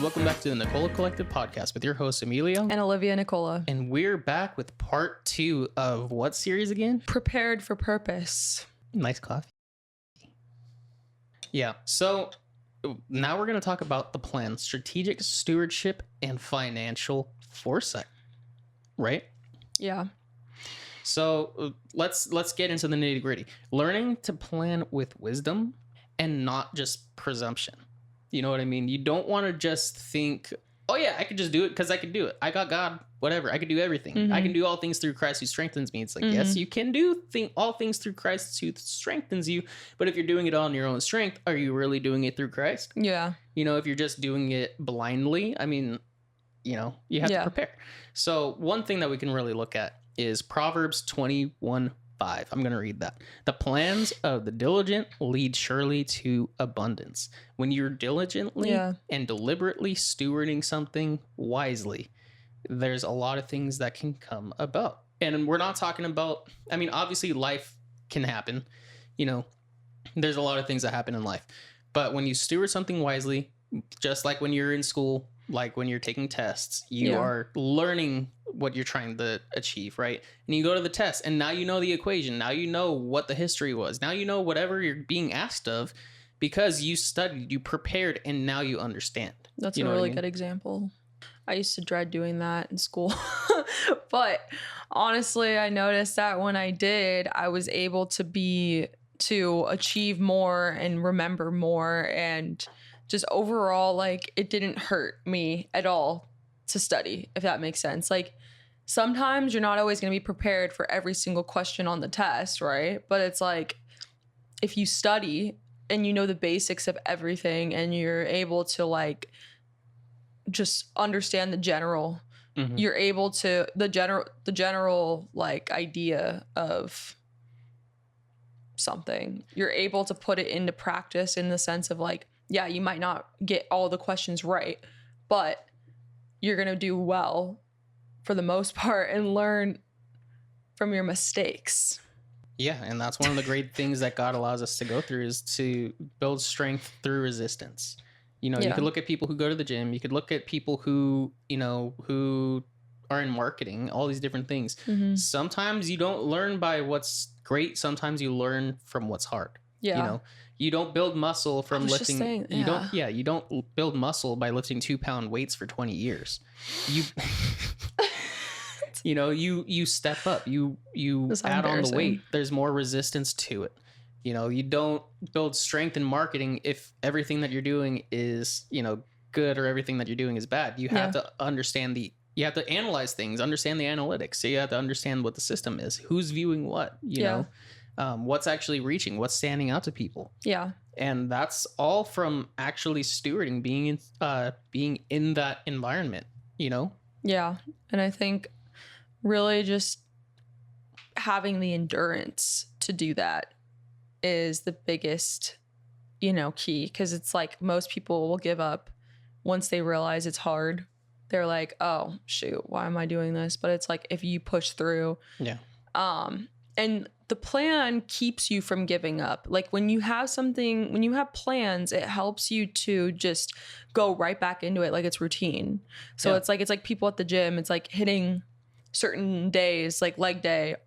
welcome back to the Nicola Collective podcast with your host Emilio and Olivia Nicola. And we're back with part 2 of what series again? Prepared for Purpose. Nice coffee. Yeah, so now we're going to talk about the plan, strategic stewardship, and financial foresight, right? Yeah. So let's get into the nitty gritty. Learning to plan with wisdom and not just presumption. You know what I mean? You don't want to just think, oh yeah, I could just do it because I could do it. I got God, whatever. I could do everything. Mm-hmm. I can do all things through Christ who strengthens me. It's like, yes, you can do all things through Christ who strengthens you. But if you're doing it on your own strength, are you really doing it through Christ? Yeah. You know, if you're just doing it blindly, I mean, you know, you have to prepare. So one thing that we can really look at is Proverbs 21:5. I'm going to read that. The plans of the diligent lead surely to abundance. When you're diligently and deliberately stewarding something wisely, there's a lot of things that can come about. And we're not talking about, I mean, obviously life can happen. You know, there's a lot of things that happen in life. But when you steward something wisely, just like when you're in school, like when you're taking tests, you are learning what you're trying to achieve, right? And you go to the test and now you know the equation. Now you know what the history was. Now you know whatever you're being asked of because you studied, you prepared, and now you understand. That's a really good example. I used to dread doing that in school. But honestly, I noticed that when I did, I was able to achieve more and remember more, and just overall, like, it didn't hurt me at all to study, if that makes sense. Like, sometimes you're not always going to be prepared for every single question on the test, right? But it's like, if you study and you know the basics of everything and you're able to, like, just understand the general, you're able to, the general, like, idea of something, you're able to put it into practice in the sense of, like, yeah, you might not get all the questions right, but you're going to do well for the most part and learn from your mistakes. Yeah, and that's one of the great things that God allows us to go through is to build strength through resistance. You know, you could look at people who go to the gym. You could look at people who, you know, who are in marketing, all these different things. Sometimes you don't learn by what's great. Sometimes you learn from what's hard. Yeah. You know, you don't build muscle from lifting. You don't build muscle by lifting 2-pound weights for 20 years. You know, you step up, you add on the weight. There's more resistance to it. You know, you don't build strength in marketing if everything that you're doing is, you know, good or everything that you're doing is bad. You have to understand you have to analyze things, understand the analytics. So you have to understand what the system is, who's viewing what, you know. What's actually reaching, what's standing out to people. Yeah. And that's all from actually stewarding, being in that environment, you know? Yeah. And I think really just having the endurance to do that is the biggest, you know, key. Because it's like most people will give up once they realize it's hard. They're like, oh, shoot, why am I doing this? But it's like, if you push through. Yeah. And the plan keeps you from giving up. Like when you have plans, it helps you to just go right back into it like it's routine. So it's like people at the gym, it's like hitting certain days, like leg day,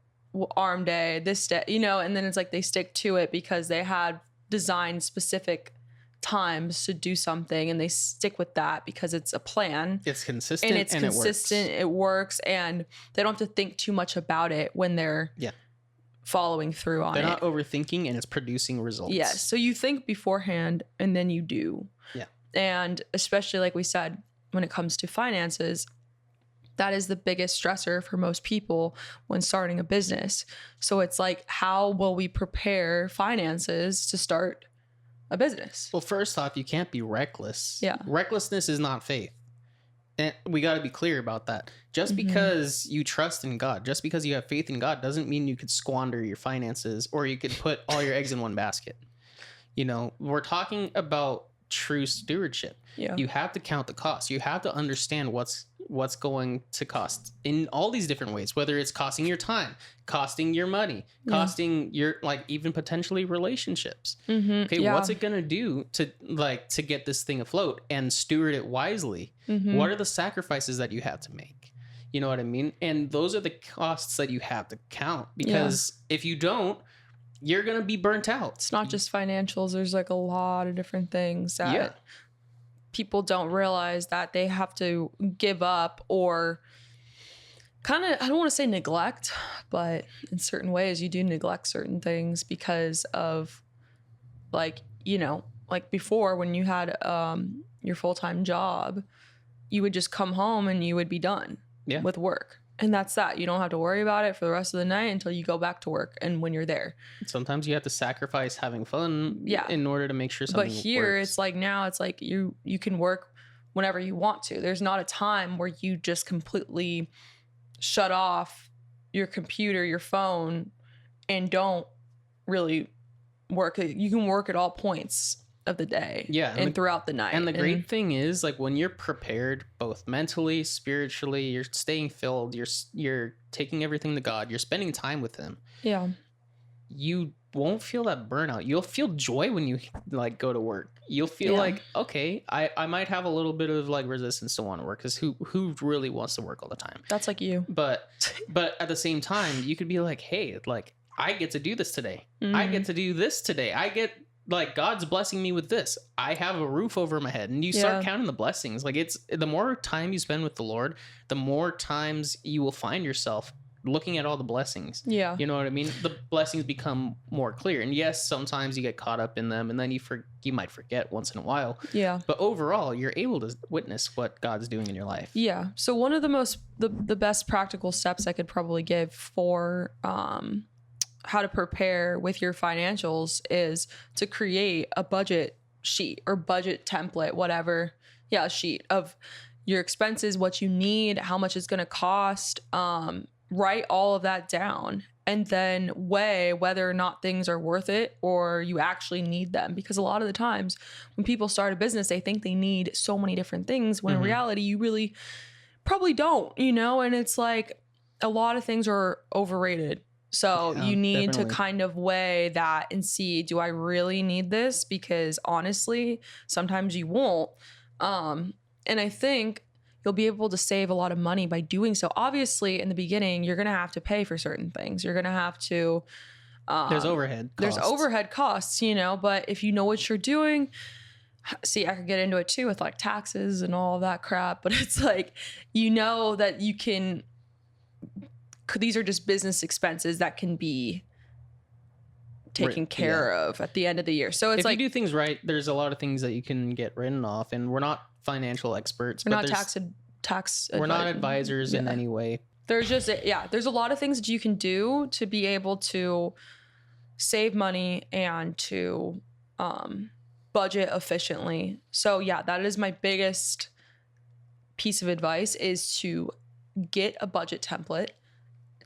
arm day, this day, you know, and then it's like they stick to it because they had designed specific times to do something and they stick with that because it's a plan. It's consistent and it works and they don't have to think too much about it when they're following through on it. They're not overthinking and it's producing results. Yes. So you think beforehand and then you do. Yeah. And especially like we said, when it comes to finances, that is the biggest stressor for most people when starting a business. So it's like, how will we prepare finances to start a business? Well, first off, you can't be reckless. Yeah. Recklessness is not faith. And we got to be clear about that. Just because you trust in God, just because you have faith in God doesn't mean you could squander your finances or you could put all your eggs in one basket. You know, we're talking about true stewardship. Yeah. You have to count the cost. You have to understand what's going to cost in all these different ways, whether it's costing your time, costing your money, costing your, like, even potentially relationships. Okay, what's it gonna do to get this thing afloat and steward it wisely? What are the sacrifices that you have to make? You know what I mean? And those are the costs that you have to count, because if you don't, you're gonna be burnt out. It's not just financials. There's like a lot of different things that people don't realize that they have to give up, or kind of, I don't want to say neglect, but in certain ways you do neglect certain things because of, like, you know, like before when you had your full-time job, you would just come home and you would be done with work. And that's that. You don't have to worry about it for the rest of the night until you go back to work and when you're there. Sometimes you have to sacrifice having fun in order to make sure something works. But here it's like, now it's like you can work whenever you want to. There's not a time where you just completely shut off your computer, your phone, and don't really work. You can work at all points of the day and throughout the night. And the great thing is, like, when you're prepared both mentally, spiritually, you're staying filled, you're taking everything to God, you're spending time with him, you won't feel that burnout. You'll feel joy when you, like, go to work. You'll feel like, okay, I might have a little bit of, like, resistance to want to work, because who really wants to work all the time? That's like you. But at the same time, you could be like, hey, like, I get to do this today. I get to do this today. I get, like, God's blessing me with this. I have a roof over my head. And you start counting the blessings. Like, it's the more time you spend with the Lord, the more times you will find yourself looking at all the blessings. Yeah. You know what I mean? The blessings become more clear. And yes, sometimes you get caught up in them, and then you might forget once in a while. Yeah. But overall, you're able to witness what God's doing in your life. Yeah. So one of the best practical steps I could probably give for how to prepare with your financials is to create a budget sheet or budget template, whatever. Yeah, a sheet of your expenses, what you need, how much it's going to cost. Write all of that down, and then weigh whether or not things are worth it or you actually need them. Because a lot of the times when people start a business, they think they need so many different things, when in reality, you really probably don't, you know? And it's like, a lot of things are overrated. So you need to kind of weigh that and see, do I really need this? Because honestly, sometimes you won't. And I think you'll be able to save a lot of money by doing so. Obviously, in the beginning, you're going to have to pay for certain things. You're going to have to... there's overhead costs. There's overhead costs, you know, but if you know what you're doing... See, I could get into it too with, like, taxes and all that crap, but it's like, you know that you can... These are just business expenses that can be taken care of at the end of the year. So it's if like, you do things right, there's a lot of things that you can get written off. And we're not financial experts. We're not tax. We're not advisors in any way. There's just there's a lot of things that you can do to be able to save money and to budget efficiently. So yeah, that is my biggest piece of advice, is to get a budget template,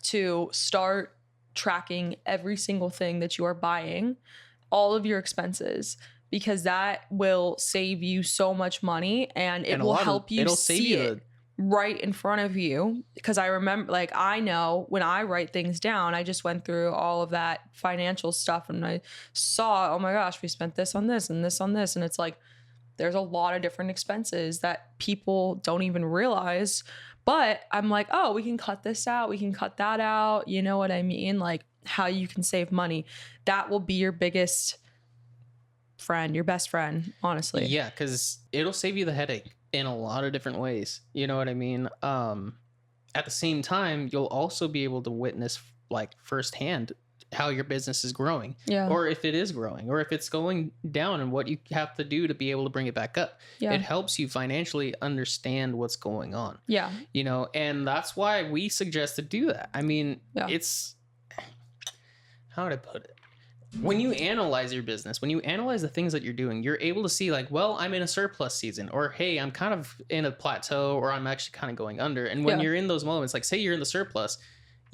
to start tracking every single thing that you are buying, all of your expenses, because that will save you so much money, and it will help you see it right in front of you. Because I remember, like, I know when I write things down, I just went through all of that financial stuff and I saw, oh my gosh, we spent this on this and this on this. And it's like, there's a lot of different expenses that people don't even realize. But I'm like, oh, we can cut this out. We can cut that out. You know what I mean? Like, how you can save money. That will be your biggest friend, your best friend, honestly. Yeah, because it'll save you the headache in a lot of different ways. You know what I mean? At the same time, you'll also be able to witness, like, firsthand how your business is growing, or if it is growing, or if it's going down, and what you have to do to be able to bring it back up. It helps you financially understand what's going on. You know, and that's why we suggest to do that. I mean, it's, how would I put it? When you analyze your business, when you analyze the things that you're doing, you're able to see, like, well, I'm in a surplus season, or hey, I'm kind of in a plateau, or I'm actually kind of going under. And when you're in those moments, like, say you're in the surplus,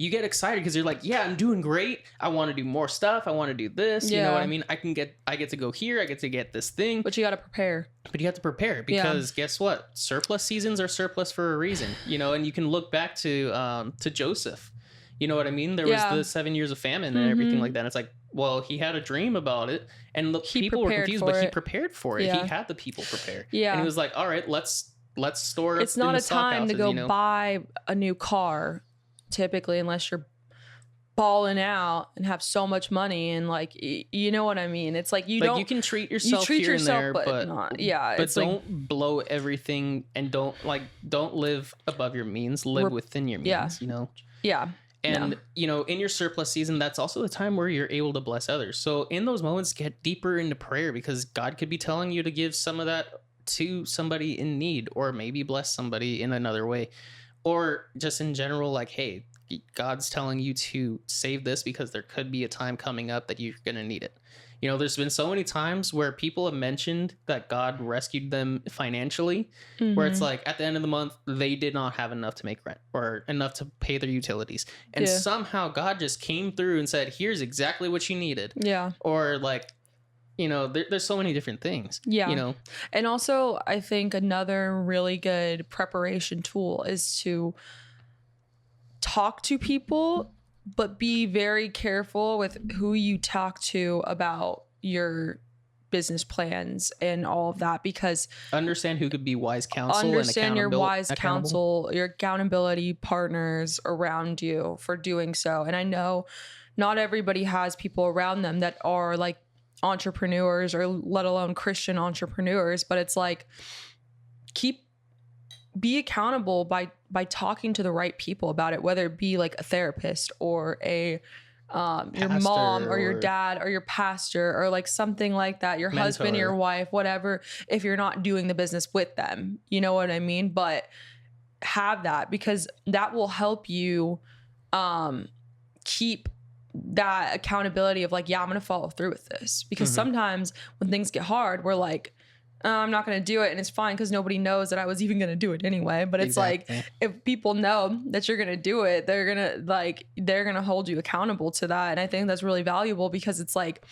you get excited because you're like, yeah, I'm doing great. I want to do more stuff. I want to do this. You know what I mean? I get to go here. I get to get this thing. But you got to prepare. But you have to prepare because guess what? Surplus seasons are surplus for a reason, you know, and you can look back to Joseph. You know what I mean? There was the 7 years of famine and everything like that. And it's like, well, he had a dream about it and look, people were confused, but he prepared for it. He had the people prepare. Yeah. And he was like, all right, let's store it. It's not a time to go buy a new car, typically, unless you're balling out and have so much money and like, you know what I mean? It's like you can treat yourself here and there, but not, but don't blow everything and don't live above your means. Live within your means. You know. Yeah. And, you know, in your surplus season, that's also the time where you're able to bless others. So in those moments, get deeper into prayer because God could be telling you to give some of that to somebody in need, or maybe bless somebody in another way, or just in general, like, hey, God's telling you to save this because there could be a time coming up that you're going to need it. You know, there's been so many times where people have mentioned that God rescued them financially, where it's like at the end of the month, they did not have enough to make rent or enough to pay their utilities. And somehow God just came through and said, here's exactly what you needed. Yeah. Or like, you know, there's so many different things. Yeah. You know, and also I think another really good preparation tool is to talk to people, but be very careful with who you talk to about your business plans and all of that, because understand who could be wise counsel, understand your wise counsel, your accountability partners around you for doing so. And I know not everybody has people around them that are like entrepreneurs or let alone Christian entrepreneurs, but it's like be accountable by talking to the right people about it, whether it be like a therapist or a your mom or your dad or your pastor or like something like that, your mentor, husband, your wife, whatever, if you're not doing the business with them, you know what I mean? But have that, because that will help you keep that accountability of like, yeah, I'm going to follow through with this, because sometimes when things get hard, we're like, I'm not going to do it. And it's fine because nobody knows that I was even going to do it anyway. But it's like, if people know that you're going to do it, they're going to hold you accountable to that. And I think that's really valuable, because it's like,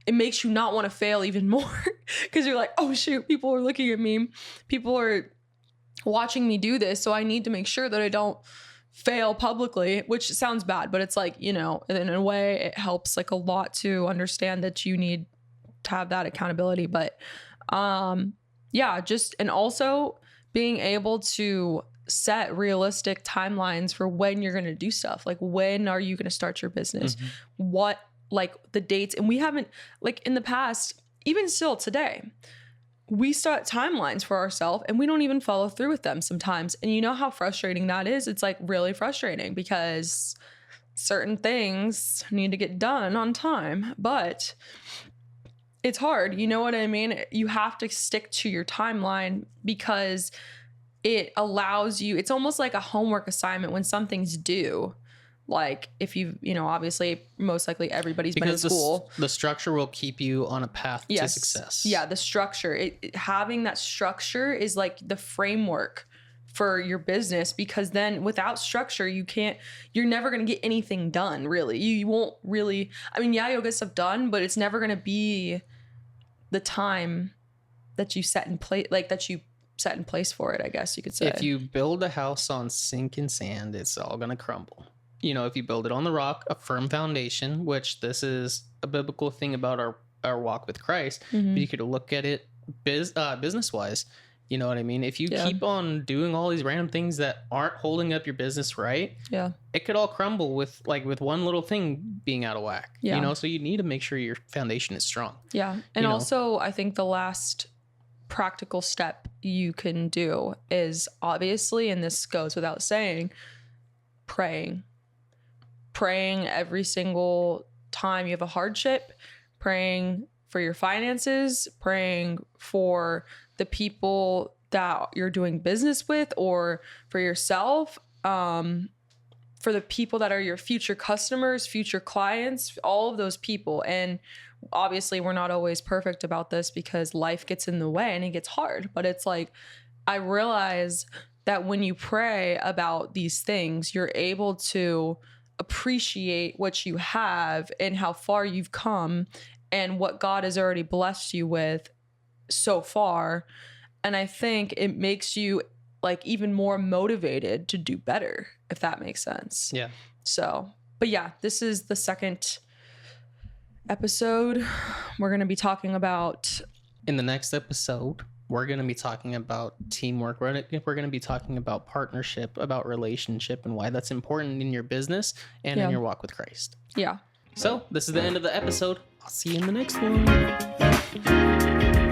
it makes you not want to fail even more, because you're like, oh shoot, people are looking at me. People are watching me do this. So I need to make sure that I don't fail publicly, which sounds bad, but it's like, you know, in a way it helps like a lot to understand that you need to have that accountability. But and also being able to set realistic timelines for when you're going to do stuff. Like, when are you going to start your business? What, like the dates? And we haven't, like in the past, even still today, we start timelines for ourselves and we don't even follow through with them sometimes. And you know how frustrating that is? It's like really frustrating, because certain things need to get done on time, but it's hard. You know what I mean? You have to stick to your timeline, because it allows you, it's almost like a homework assignment when something's due. Like if you know, obviously, most likely everybody's been in school. The structure will keep you on a path to success. Yeah, the structure. Having that structure is like the framework for your business, because then without structure, you're never going to get anything done, really. You won't really, I mean, yeah, you'll get stuff done, but it's never going to be the time that you set in place, like that you set in place for it, I guess you could say. If you build a house on sinking sand, it's all going to crumble. You know, if you build it on the rock, a firm foundation, which this is a biblical thing about our walk with Christ, but you could look at it business wise. You know what I mean? If you keep on doing all these random things that aren't holding up your business right, it could all crumble with one little thing being out of whack. You know, so you need to make sure your foundation is strong. Yeah. And also, I think the last practical step you can do is, obviously, and this goes without saying, praying every single time you have a hardship, praying for your finances, praying for the people that you're doing business with, or for yourself, for the people that are your future customers, future clients, all of those people. And obviously we're not always perfect about this, because life gets in the way and it gets hard. But it's like, I realize that when you pray about these things, you're able to appreciate what you have and how far you've come and what God has already blessed you with so far. And I think it makes you like even more motivated to do better, if that makes sense. Yeah. So, but yeah, this is the second episode. We're going to be talking about... In the next episode, we're going to be talking about teamwork. We're going to be talking about partnership, about relationship, and why that's important in your business and in your walk with Christ. Yeah. So this is the end of the episode. I'll see you in the next one.